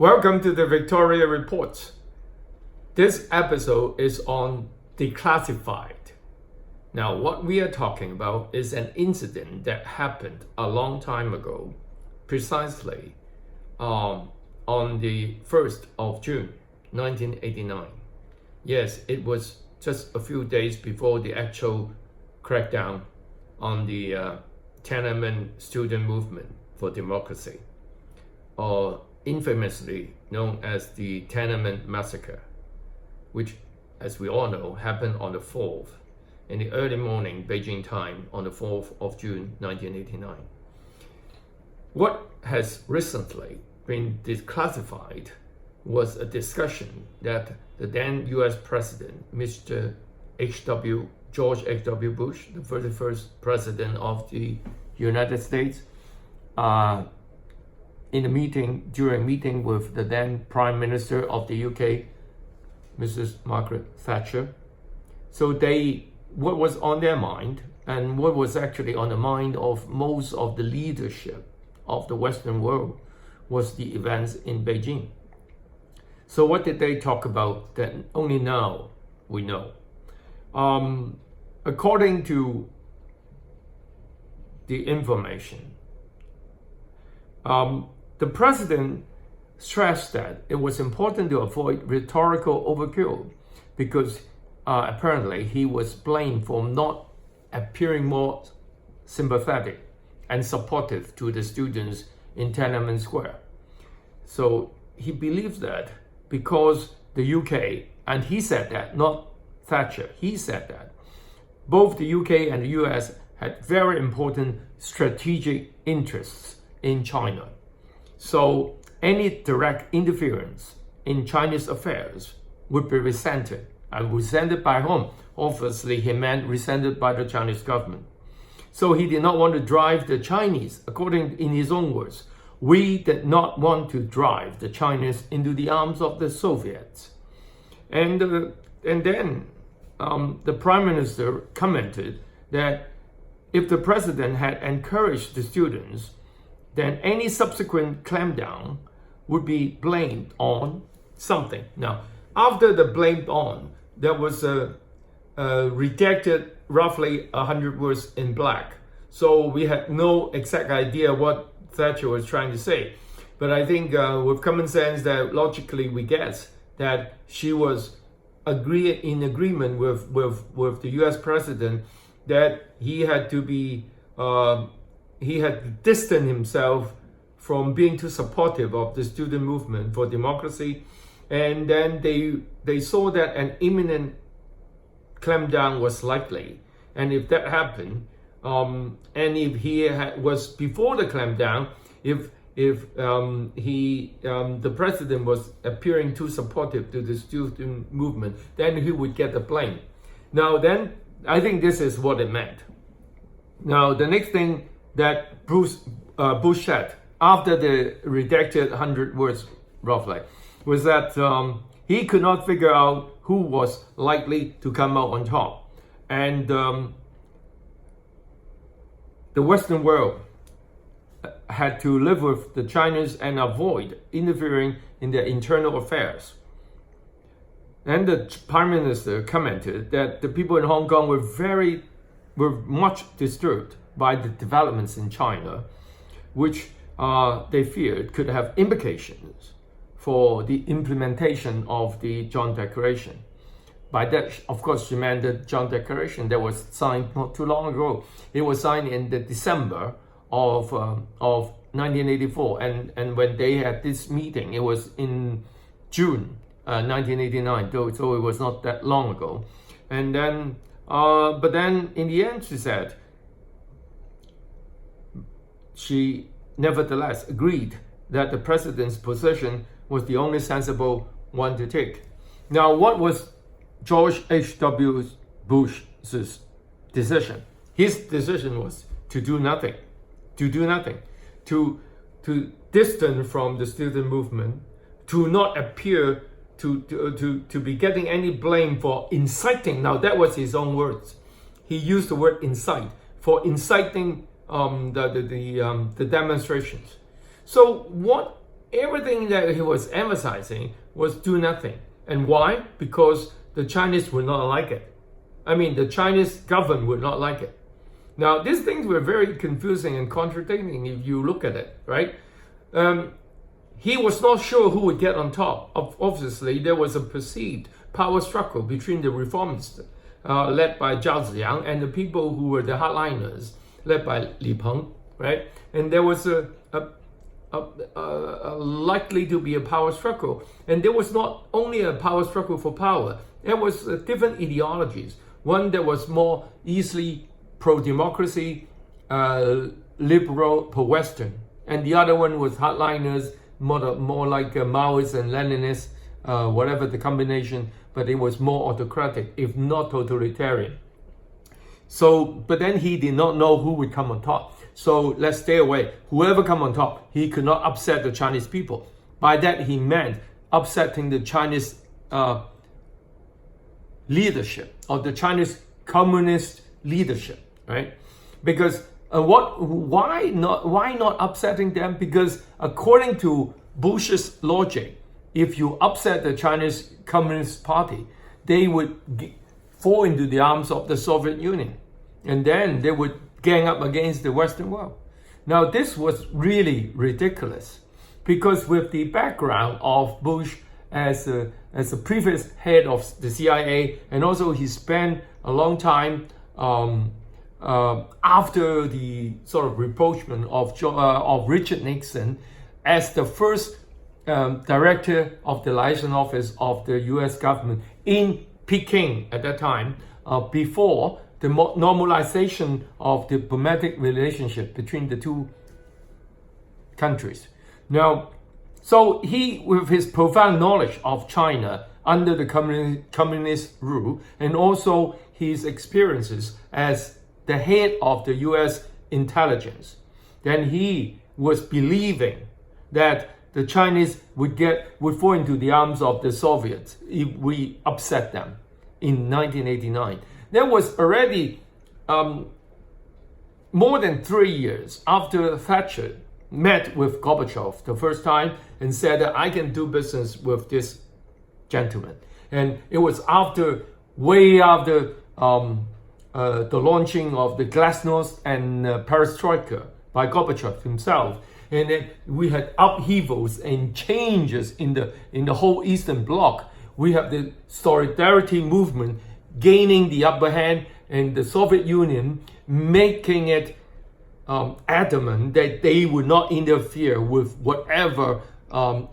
Welcome to the Victoria Report. This episode is on Declassified. Now, what we are talking about is an incident that happened a long time ago, precisely on the 1st of June, 1989. Yes, it was just a few days before the actual crackdown on the Tiananmen student movement for democracy, or infamously known as the Tiananmen Massacre, which, as we all know, happened on the 4th, in the early morning Beijing time, on the 4th of June 1989. What has recently been declassified was a discussion that the then US President, Mr. George H.W. Bush, the 31st President of the United States, during meeting with the then Prime Minister of the UK, Mrs. Margaret Thatcher. So what was on their mind, and what was actually on the mind of most of the leadership of the Western world, was the events in Beijing. So what did they talk about that only now we know? According to the information, the president stressed that it was important to avoid rhetorical overkill because apparently he was blamed for not appearing more sympathetic and supportive to the students in Tiananmen Square. So he believes that because the UK, and he said that, not Thatcher, he said that, both the UK and the US had very important strategic interests in China. So any direct interference in Chinese affairs would be resented. And resented by whom? Obviously, he meant resented by the Chinese government. So he did not want to drive the Chinese, in his own words, we did not want to drive the Chinese into the arms of the Soviets. And then the Prime Minister commented that if the president had encouraged the students, then any subsequent clampdown would be blamed on something. Now, after the blamed on, there was a redacted roughly 100 words in black. So we had no exact idea what Thatcher was trying to say. But I think with common sense that logically we guess that she was in agreement with the US president that he had to distance himself from being too supportive of the student movement for democracy. And then they saw that an imminent clampdown was likely. And if that happened, and if he was before the clampdown, if the president was appearing too supportive to the student movement, then he would get the blame. Now then, I think this is what it meant. Now the next thing that Bush said after the redacted 100 words roughly was that he could not figure out who was likely to come out on top. And the Western world had to live with the Chinese and avoid interfering in their internal affairs. And the Prime Minister commented that the people in Hong Kong were much disturbed by the developments in China, which they feared could have implications for the implementation of the Joint Declaration. By that, of course, she meant the Joint Declaration that was signed not too long ago. It was signed in the December of 1984, and when they had this meeting, it was in June 1989, so it was not that long ago. And then, but then in the end, she said she nevertheless agreed that the president's position was the only sensible one to take. Now, what was George H.W. Bush's decision? His decision was to do nothing, to distance from the student movement, to not appear to be getting any blame for inciting. Now that was his own words. He used the word incite, for inciting the demonstrations. So what everything that he was emphasizing was do nothing. And why? Because the Chinese would not like it. I mean, the Chinese government would not like it. Now, these things were very confusing and contradicting if you look at it, right? He was not sure who would get on top. Obviously, there was a perceived power struggle between the reformists led by Zhao Ziyang and the people who were the hardliners led by Li Peng, right? And there was a likely to be a power struggle. And there was not only a power struggle for power, there was different ideologies. One that was more easily pro-democracy, liberal, pro-Western. And the other one was hardliners, more like Maoists and Leninists, whatever the combination, but it was more autocratic, if not totalitarian. So, but then he did not know who would come on top. So let's stay away. Whoever come on top, he could not upset the Chinese people. By that, he meant upsetting the Chinese leadership, or the Chinese communist leadership, right? Because why not upsetting them? Because according to Bush's logic, if you upset the Chinese Communist Party, they would fall into the arms of the Soviet Union, and then they would gang up against the Western world. Now, this was really ridiculous, because with the background of Bush as a previous head of the CIA, and also he spent a long time after the sort of rapprochement of Richard Nixon as the first director of the liaison office of the US government in Peking at that time, before the normalization of diplomatic relationship between the two countries. Now, so he, with his profound knowledge of China under the communist rule, and also his experiences as the head of the US intelligence, then he was believing that the Chinese would fall into the arms of the Soviets if we upset them in 1989. That was already more than 3 years after Thatcher met with Gorbachev the first time and said that I can do business with this gentleman. And it was way after the launching of the glasnost and perestroika by Gorbachev himself. And then we had upheavals and changes in the whole Eastern Bloc. We have the solidarity movement gaining the upper hand, and the Soviet Union making it adamant that they would not interfere with whatever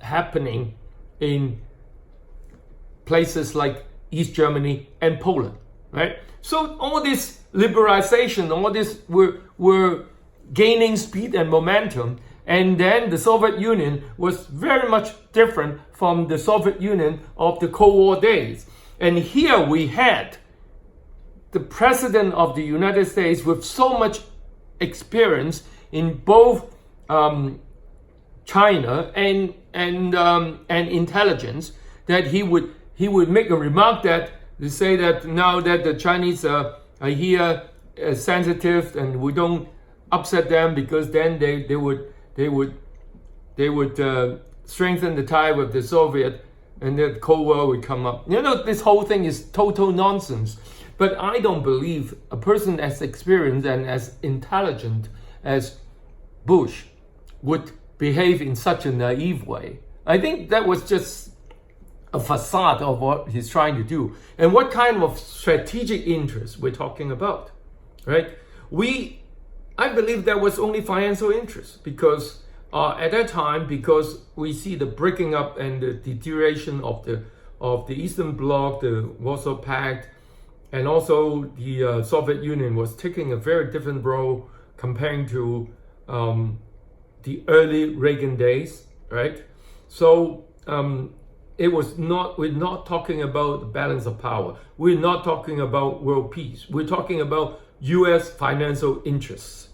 happening in places like East Germany and Poland, right? So all this liberalization, all this were gaining speed and momentum. And then the Soviet Union was very much different from the Soviet Union of the Cold War days. And here we had the President of the United States with so much experience in both China and intelligence, that he would make a remark that to say that now that the Chinese are here sensitive and we don't upset them, because then they would strengthen the tie with the Soviet, and the Cold War would come up. You know, this whole thing is total nonsense. But I don't believe a person as experienced and as intelligent as Bush would behave in such a naive way. I think that was just a facade of what he's trying to do. And what kind of strategic interest we're talking about, right? I believe there was only financial interest, because at that time, because we see the breaking up and the deterioration of the Eastern Bloc, the Warsaw Pact, and also the Soviet Union was taking a very different role comparing to the early Reagan days, right? So we're not talking about the balance of power. We're not talking about world peace. We're talking about US financial interests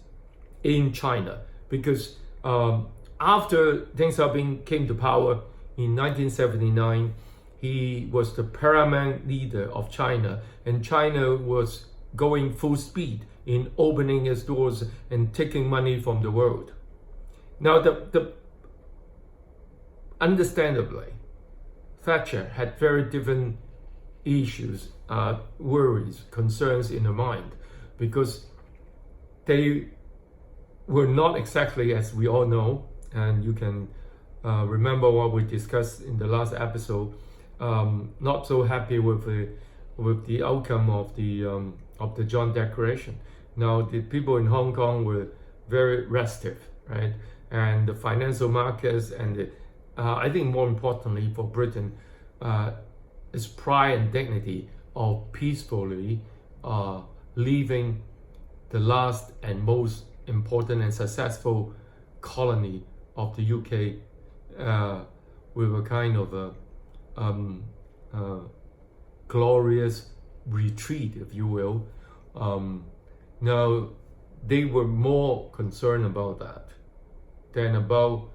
in China, because after Deng Xiaoping came to power in 1979, he was the paramount leader of China, and China was going full speed in opening its doors and taking money from the world. Now, the understandably, Thatcher had very different issues, worries, concerns in her mind, because they were not exactly, as we all know, and you can remember what we discussed in the last episode, not so happy with the outcome of the John Declaration. Now, the people in Hong Kong were very restive, right? And the financial markets, and I think more importantly for Britain, its pride and dignity of peacefully leaving the last and most important and successful colony of the UK with a kind of a glorious retreat, if you will. Now, they were more concerned about that than about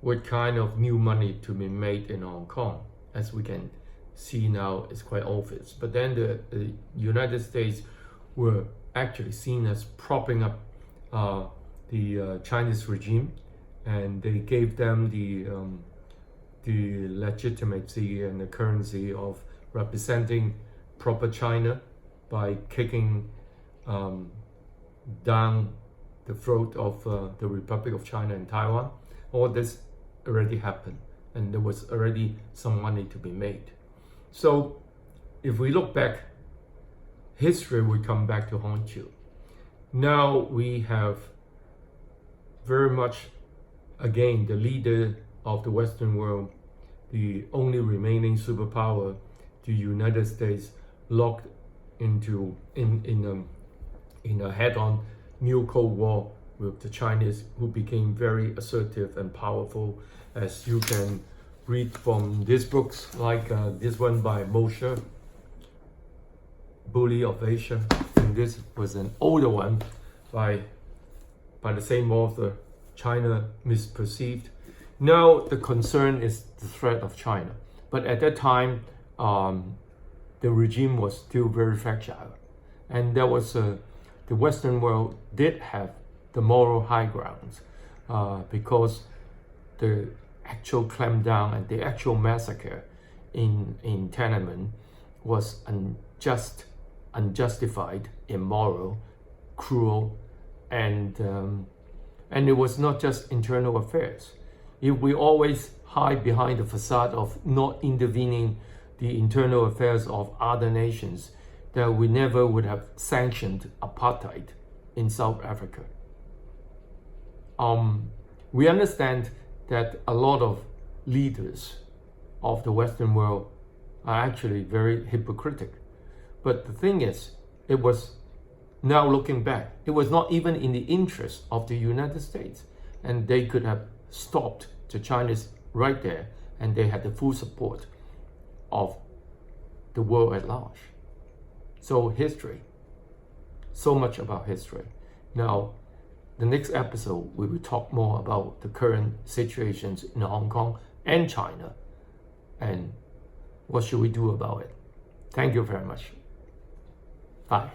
what kind of new money to be made in Hong Kong. As we can see now, it's quite obvious. But then the United States were actually seen as propping up the Chinese regime, and they gave them the legitimacy and the currency of representing proper China by kicking down the throat of the Republic of China and Taiwan. All this already happened, and there was already some money to be made. So if we look back, history will come back to haunt you. Now we have very much, again, the leader of the Western world, the only remaining superpower, the United States, locked into in a head-on new Cold War with the Chinese, who became very assertive and powerful, as you can read from these books, like this one by Moshe, Bully of Asia, and this was an older one by the same author, China Misperceived. Now the concern is the threat of China, but at that time the regime was still very fragile, and there was the Western world did have the moral high grounds because the actual clampdown and the actual massacre in Tiananmen was unjust, unjustified, immoral, cruel, and it was not just internal affairs. If we always hide behind the facade of not intervening the internal affairs of other nations, that we never would have sanctioned apartheid in South Africa. We understand that a lot of leaders of the Western world are actually very hypocritical. But the thing is, it was, now looking back, it was not even in the interest of the United States. And they could have stopped the Chinese right there, and they had the full support of the world at large. So history, so much about history. Now, the next episode, we will talk more about the current situations in Hong Kong and China, and what should we do about it. Thank you very much. Bye.